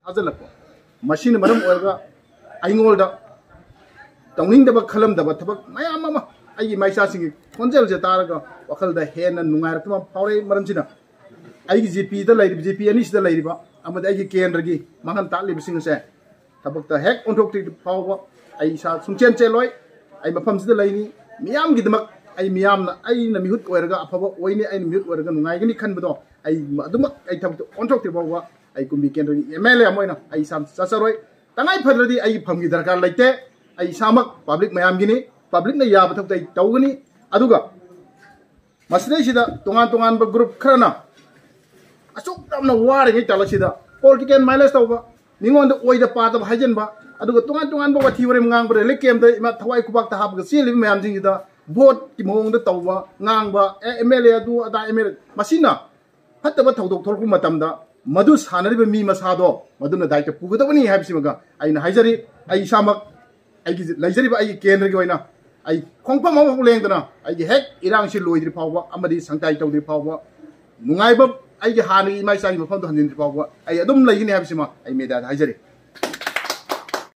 थाजलप machine मरम ओरगा आइंगोलदा तौनिंगदब खलमदब थबक मयाम अमा आई माइसासिंग कोंजल जे तारगा वखलदा हेन नुंगारतम फावरे मरमसिना आई जीपी दा लाइरि जीपी अनिस दा लाइरिबा अमद आई केंद्रगी मंगन तालिबसिंग से थबकता हेक ओंथोक्ति फावबा आई सा सुंचेन चेलोय आई मफमसिदा लाइनि मियाम गिदमक आई मियामना आई न मिहुत ओरगा अफबा ओइने आई मिहुत ओरगा नुंगाइगनि खनबदो आई अदुमक आई थबकता ओंथोक्ति फावबा आई कुंबी केंद्रगी एमएलए अमोइना आई साम ससरोय तंगाई फदरदी आई फमगी दरकार लाइते आई सामक पब्लिक मयाम गिनी पब्लिक ने याब थक तौगनी अदुगा मसलेसिदा तोंगान तोंगान ब ग्रुप खरना असुक तमना वारे तलसिदा पॉलिटिकल माइलेज तौबा निंगोंद ओइदा पातब हाइजनबा अदुगा तोंगान तोंगान ब वाथि वरे ngang ब लेकेम द इमा थवाई कुबाक ता हाबगा सेलिब मयाम जिंगिदा वोट कि मोंग द तौबा ngang बा एमएलए अदु अदा एमएलए मसिना फतबा थौदोक थोरकु मतमदा मधु सानरिबा मी मसादो मधुना दायित्व पुगदबनी हाबिसिमगा आइना हाइजरी आई सामक आई लाइजरीबा आई केंद्र की ओइना आई खोंगफम अमा लेंगदना आई हेक इरांगसि लोइद्रि फावबा अमदि संताइ तौद्रि फावबा नुंगाइबा आई हानि माइसानि मफमदो हनजिन्द्रि फावबा आई अदुम लैगिनि हाबिसिमा आई मेदा हाइजरी